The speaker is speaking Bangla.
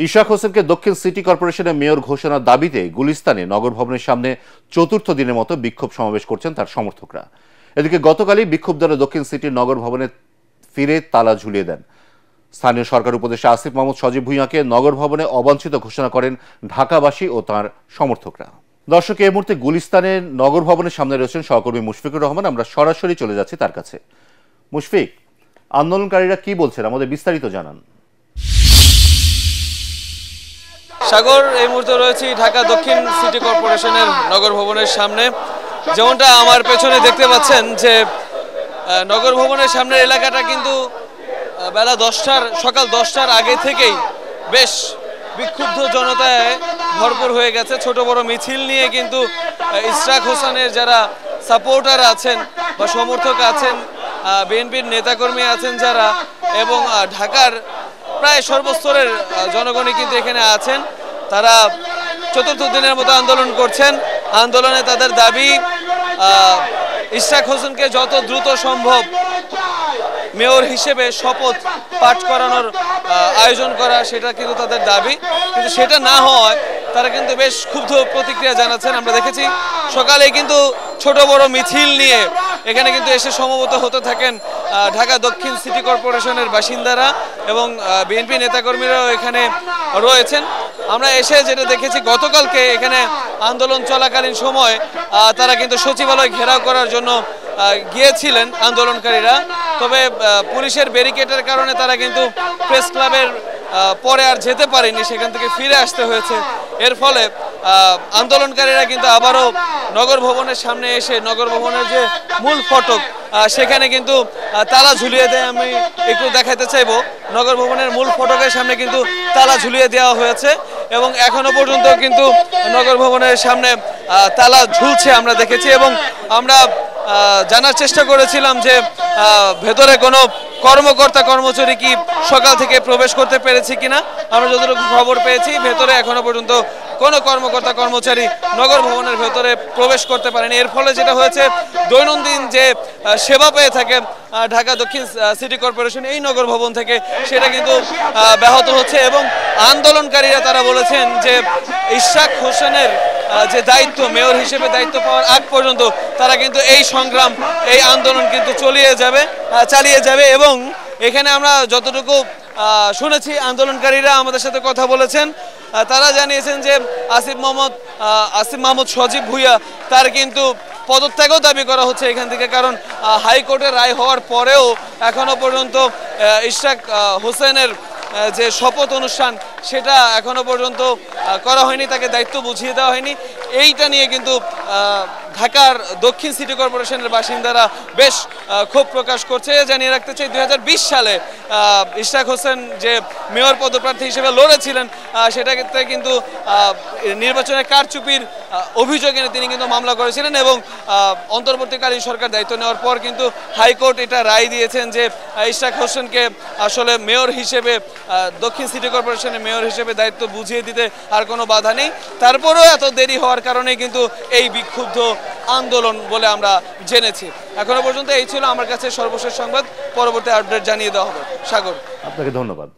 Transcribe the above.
ইশরাক হোসেনকে দক্ষিণ সিটি কর্পোরেশনের মেয়র ঘোষণার দাবিতে গুলিস্তানে নগর ভবনের সামনে চতুর্থ দিনের মতো বিক্ষোভ সমাবেশ করছেন তার সমর্থকরা। এদিকে গতকালই বিক্ষোভধারা দক্ষিণ সিটির নগর ভবনে ফিরে তালা ঝুলিয়ে দেন। স্থানীয় সরকার উপদেষ্টা আসিফ মাহমুদ সজীব ভুঁইয়াকে নগর ভবনে অবাঞ্ছিত ঘোষণা করেন ঢাকাবাসী ও তার সমর্থকরা। দর্শক, এই মুহূর্তে গুলিস্তানের নগর ভবনের সামনে রয়েছেন সহকর্মী মুশফিকুর রহমান। আমরা সরাসরি চলে যাচ্ছি তার কাছে। মুশফিক, আন্দোলনকারীরা কি বলছেন, আমাদের বিস্তারিত জানান। সাগর, এই মুহূর্তে রয়েছি ঢাকা দক্ষিণ সিটি কর্পোরেশনের নগর ভবনের সামনে। যেমনটা আমার পেছনে দেখতে পাচ্ছেন যে নগর ভবনের সামনের এলাকাটা কিন্তু বেলা সকাল 10টার আগে থেকেই বেশ বিক্ষুব্ধ জনতায় ভরপুর হয়ে গেছে। ছোট বড় মিছিল নিয়ে কিন্তু ইশরাক হোসেনের যারা সাপোর্টার আছেন বা সমর্থক আছেন, বিএনপির নেতাকর্মী আছেন যারা, এবং ঢাকার প্রায় সর্বস্তরের জনগণই কিন্তু এখানে আছেন। তারা চতুর্থ দিনের মতো আন্দোলন করছেন। আন্দোলনে তাদের দাবি ইশরাক হোসেনকে যত দ্রুত সম্ভব মেয়র হিসেবে শপথ পাঠ করানোর আয়োজন করা, সেটা কিন্তু তাদের দাবি। কিন্তু সেটা না হওয়ায় তারা কিন্তু বেশ ক্ষুব্ধ প্রতিক্রিয়া জানাচ্ছেন। আমরা দেখেছি সকালে কিন্তু ছোট বড় মিছিল নিয়ে এখানে কিন্তু এসে সমবেত হতে থাকেন ঢাকা দক্ষিণ সিটি কর্পোরেশনের বাসিন্দারা এবং বিএনপি নেতাকর্মীরাও এখানে রয়েছেন। আমরা এসে যেটা দেখেছি, গতকালকে এখানে আন্দোলন চলাকালীন সময় তারা কিন্তু সচিবালয় ঘেরাও করার জন্য গিয়েছিলেন আন্দোলনকারীরা। তবে পুলিশের ব্যারিকেডের কারণে তারা কিন্তু প্রেস ক্লাবের পরে আর যেতে পারেনি, সেখান থেকে ফিরে আসতে হয়েছে। এর ফলে আন্দোলনকারীরা কিন্তু আবারও নগর ভবনের সামনে এসে নগর ভবনের যে মূল ফটক সেখানে কিন্তু তালা ঝুলিয়ে দেয়। আমি একটু দেখাতে চাইবো, নগর ভবনের মূল ফটকের সামনে কিন্তু তালা ঝুলিয়ে দেওয়া হয়েছে এবং এখনো পর্যন্ত কিন্তু নগর ভবনের সামনে তালা ঝুলছে আমরা দেখেছি। এবং আমরা জানার চেষ্টা করেছিলাম যে ভেতরে কোনো কর্মকর্তা কর্মচারী কি সকাল থেকে প্রবেশ করতে পেরেছে কিনা। আমরা যতটুকু খবর পেয়েছি, ভেতরে এখনো পর্যন্ত কোনো কর্মকর্তা কর্মচারী নগর ভবনের ভেতরে প্রবেশ করতে পারেনি। এর ফলে যেটা হয়েছে, দৈনন্দিন যে সেবা পেয়ে থাকে ঢাকা দক্ষিণ সিটি কর্পোরেশন এই নগর ভবন থেকে, সেটা কিন্তু ব্যাহত হচ্ছে। এবং আন্দোলনকারীরা তারা বলেছেন যে ইশরাক হোসেনের যে দায়িত্ব, মেয়র হিসেবে দায়িত্ব পাওয়ার আগ পর্যন্ত তারা কিন্তু এই সংগ্রাম, এই আন্দোলন কিন্তু চালিয়ে যাবে। এবং এখানে আমরা যতটুকু শুনেছি, আন্দোলনকারীরা আমাদের সাথে কথা বলেছেন, তারা জানিয়েছেন যে আসিফ মাহমুদ সজীব ভুঁইয়া তার কিন্তু পদত্যাগও দাবি করা হচ্ছে এখান থেকে। কারণ হাইকোর্টের রায় হওয়ার পরেও এখনো পর্যন্ত ইশরাক হোসেনের যে শপথ অনুষ্ঠান সেটা এখনো পর্যন্ত করা হয়নি, তাকে দায়িত্ব বুঝিয়ে দেওয়া হয়নি। এইটা নিয়ে কিন্তু ঢাকার দক্ষিণ সিটি কর্পোরেশনের বাসিন্দারা বেশ ক্ষোভ প্রকাশ করছে। জানিয়ে রাখতে চাই, 2020 সালে ইশরাক হোসেন যে মেয়র পদপ্রার্থী হিসেবে লড়েছিলেন, সেটাতে কিন্তু নির্বাচনের কারচুপির অভিযোগ এনে তিনি কিন্তু মামলা করেছিলেন এবং অন্তর্বর্তীকালীন সরকার দায়িত্ব নেওয়ার পর কিন্তু হাইকোর্ট এটা রায় দিয়েছেন যে ইশরাক হোসেনকে আসলে মেয়র হিসেবে, দক্ষিণ সিটি কর্পোরেশনের মেয়র হিসেবে দায়িত্ব বুঝিয়ে দিতে আর কোনো বাধা নেই। তারপরেও এত দেরি হওয়ার কারণে কিন্তু এই বিক্ষুব্ধ আন্দোলন বলে আমরা জেনেছি। এখনো পর্যন্ত এই ছিল আমার কাছে সর্বশেষ সংবাদ। পরবর্তী আপডেট জানিয়ে দেওয়া হবে। সাগর, আপনাকে ধন্যবাদ।